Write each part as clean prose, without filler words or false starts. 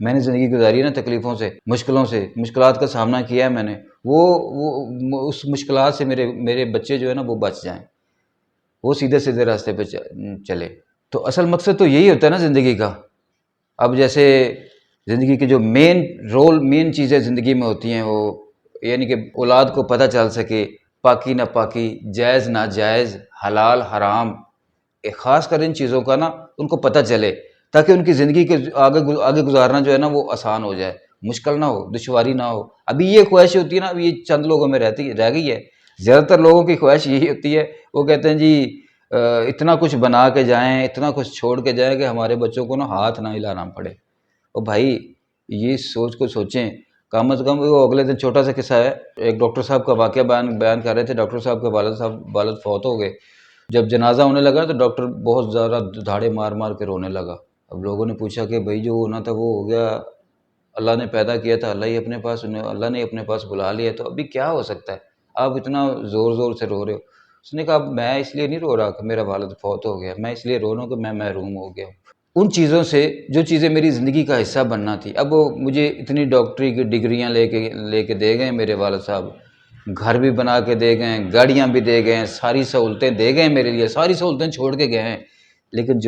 میں نے زندگی گزاری ہے نا تکلیفوں سے، مشکلوں سے، مشکلات کا سامنا کیا ہے میں نے، وہ اس مشکلات سے میرے بچے جو ہے نا وہ بچ جائیں، وہ سیدھے سیدھے راستے پہ چلے۔ تو اصل مقصد تو یہی ہوتا ہے نا زندگی کا۔ اب جیسے زندگی کے جو مین چیزیں زندگی میں ہوتی ہیں، وہ یعنی کہ اولاد کو پتہ چل سکے پاکی ناپاکی، جائز ناجائز، حلال حرام، خاص کر ان چیزوں کا نا ان کو پتہ چلے، تاکہ ان کی زندگی کے آگے گزارنا جو ہے نا وہ آسان ہو جائے، مشکل نہ ہو، دشواری نہ ہو۔ ابھی یہ خواہش ہوتی ہے نا، ابھی یہ چند لوگوں میں رہ گئی ہے، زیادہ تر لوگوں کی خواہش یہی ہوتی ہے، وہ کہتے ہیں جی اتنا کچھ بنا کے جائیں، اتنا کچھ چھوڑ کے جائیں کہ ہمارے بچوں کو نا ہاتھ نہ ہلانا پڑے۔ اور بھائی یہ سوچ کو سوچیں، کم از کم۔ وہ اگلے دن چھوٹا سا قصہ ہے، ایک ڈاکٹر صاحب کا واقعہ بیان کر رہے تھے، ڈاکٹر صاحب کے والد فوت ہو گئے۔ جب جنازہ ہونے لگا تو ڈاکٹر بہت زیادہ دھاڑے مار کے رونے لگا۔ اب لوگوں نے پوچھا کہ بھائی جو ہونا تھا وہ ہو گیا، اللہ نے پیدا کیا تھا، اللہ نے اپنے پاس بلا لیا، تو ابھی کیا ہو سکتا ہے، آپ اتنا زور سے رو رہے ہو۔ اس نے کہا میں اس لیے نہیں رو رہا کہ میرا والد فوت ہو گیا، میں اس لیے رو رہا ہوں کہ میں محروم ہو گیا ہوں ان چیزوں سے جو چیزیں میری زندگی کا حصہ بننا تھی۔ اب وہ مجھے اتنی ڈاکٹری کی ڈگریاں لے کے دے گئے میرے والد صاحب، گھر بھی بنا کے دے گئے، گاڑیاں بھی دے گئے، ساری سہولتیں دے گئے میرے لیے، ساری سہولتیں چھوڑ کے گئے ہیں، لیکن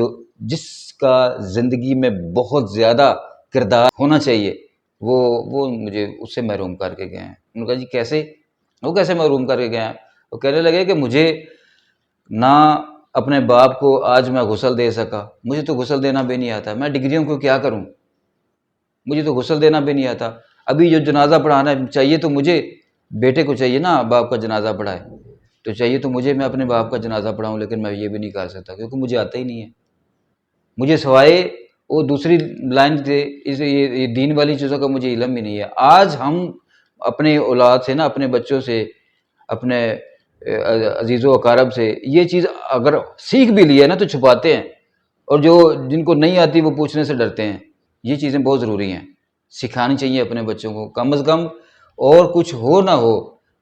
جس کا زندگی میں بہت زیادہ کردار ہونا چاہیے وہ مجھے اس سے محروم کر کے گئے ہیں۔ انہوں نے کہا جی کیسے؟ وہ کیسے محروم کر کے گئے ہیں؟ وہ کہنے لگے کہ مجھے نہ اپنے باپ کو آج میں غسل دے سکا، مجھے تو غسل دینا بھی نہیں آتا، میں ڈگریوں کو کیا کروں، مجھے تو غسل دینا بھی نہیں آتا۔ ابھی جو جنازہ پڑھانا چاہیے تو مجھے بیٹے کو چاہیے نا باپ کا جنازہ پڑھائے، تو چاہیے تو مجھے میں اپنے باپ کا جنازہ پڑھاؤں، لیکن میں یہ بھی نہیں کر سکتا کیونکہ مجھے آتا ہی نہیں ہے۔ مجھے سوائے وہ دوسری لائن سے یہ دین والی چیزوں کا مجھے علم بھی نہیں ہے۔ آج ہم اپنے اولاد سے نا، اپنے بچوں سے، اپنے عزیز و اقارب سے یہ چیز اگر سیکھ بھی لی ہے نا تو چھپاتے ہیں، اور جن کو نہیں آتی وہ پوچھنے سے ڈرتے ہیں۔ یہ چیزیں بہت ضروری ہیں، سکھانی چاہیے اپنے بچوں کو، کم از کم اور کچھ ہو نہ ہو،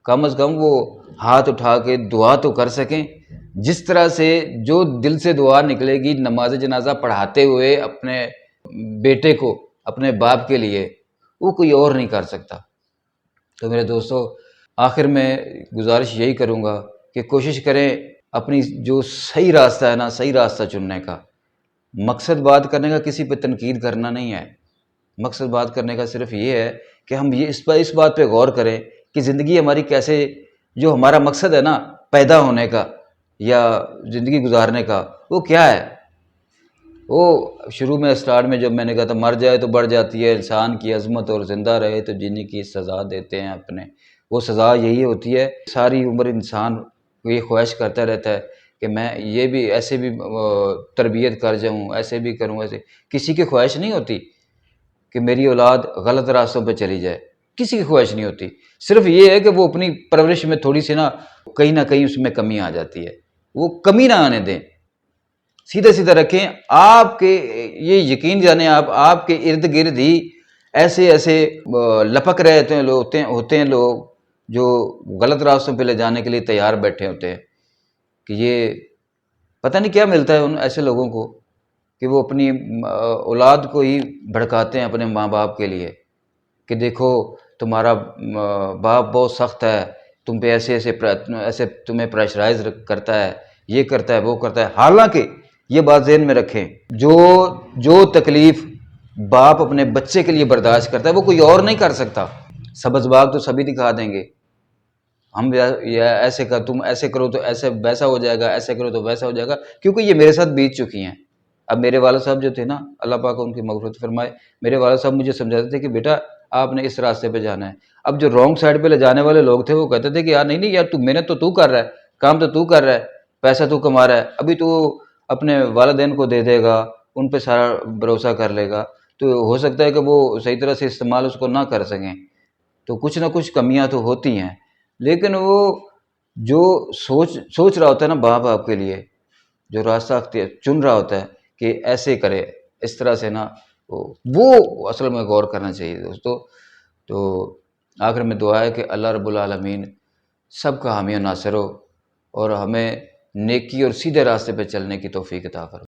کم از کم وہ ہاتھ اٹھا کے دعا تو کر سکیں۔ جس طرح سے جو دل سے دعا نکلے گی نماز جنازہ پڑھاتے ہوئے اپنے بیٹے کو، اپنے باپ کے لیے، وہ کوئی اور نہیں کر سکتا۔ تو میرے دوستو، آخر میں گزارش یہی کروں گا کہ کوشش کریں اپنی جو صحیح راستہ ہے نا، صحیح راستہ چننے کا۔ مقصد بات کرنے کا کسی پہ تنقید کرنا نہیں ہے، مقصد بات کرنے کا صرف یہ ہے کہ ہم اس بات پہ غور کریں کہ زندگی ہماری کیسے، جو ہمارا مقصد ہے نا پیدا ہونے کا یا زندگی گزارنے کا، وہ کیا ہے۔ وہ شروع میں اسٹارٹ میں جب میں نے کہا تھا مر جائے تو بڑھ جاتی ہے انسان کی عظمت، اور زندہ رہے تو جینے کی سزا دیتے ہیں اپنے، وہ سزا یہی ہوتی ہے۔ ساری عمر انسان یہ خواہش کرتا رہتا ہے کہ میں یہ بھی ایسے بھی تربیت کر جاؤں، ایسے بھی کروں، ایسے۔ کسی کی خواہش نہیں ہوتی کہ میری اولاد غلط راستوں پہ چلی جائے، کسی کی خواہش نہیں ہوتی، صرف یہ ہے کہ وہ اپنی پرورش میں تھوڑی سی نہ کہیں اس میں کمی آ جاتی ہے، وہ کمی نہ آنے دیں، سیدھا رکھیں۔ آپ کے یہ یقین جانیں، آپ کے ارد گرد ہی ایسے لپک رہے ہوتے ہیں لوگ جو غلط راستوں پہ لے جانے کے لیے تیار بیٹھے ہوتے ہیں، کہ یہ پتہ نہیں کیا ملتا ہے ان ایسے لوگوں کو کہ وہ اپنی اولاد کو ہی بھڑکاتے ہیں اپنے ماں باپ کے لیے کہ دیکھو تمہارا باپ بہت سخت ہے، تم پہ ایسے تمہیں پریشرائز کرتا ہے، یہ کرتا ہے وہ کرتا ہے۔ حالانکہ یہ بات ذہن میں رکھیں، جو تکلیف باپ اپنے بچے کے لیے برداشت کرتا ہے وہ کوئی اور نہیں کر سکتا۔ سبز باغ تو سبھی دکھا دیں گے، ہم ایسے کر، تم ایسے کرو تو ایسے ویسا ہو جائے گا، ایسے کرو تو ویسا ہو جائے گا، کیونکہ یہ میرے ساتھ بیت چکی ہیں۔ اب میرے والد صاحب جو تھے نا، اللہ پاک ان کی مغفرت فرمائے، میرے والد صاحب مجھے سمجھاتے تھے کہ بیٹا آپ نے اس راستے پہ جانا ہے۔ اب جو رانگ سائڈ پہ لے جانے والے لوگ تھے وہ کہتے تھے کہ یار نہیں یار، محنت تو کر رہا ہے، کام تو کر رہا ہے، پیسہ تو کما رہا ہے، ابھی تو اپنے والدین کو دے دے گا، ان پہ سارا بھروسہ کر لے گا، تو ہو سکتا ہے کہ وہ صحیح طرح سے استعمال اس کو نہ کر سکیں، تو کچھ نہ کچھ کمیاں تو ہوتی ہیں۔ لیکن وہ جو سوچ رہا ہوتا ہے نا باپ کے لیے، جو راستہ چن رہا ہوتا ہے کہ ایسے کرے، اس طرح سے نا، وہ اصل میں غور کرنا چاہیے دوستو۔ تو آخر میں دعا ہے کہ اللہ رب العالمین سب کا حامی و ناصر ہو، اور ہمیں نیکی اور سیدھے راستے پہ چلنے کی توفیق عطا فرمائے۔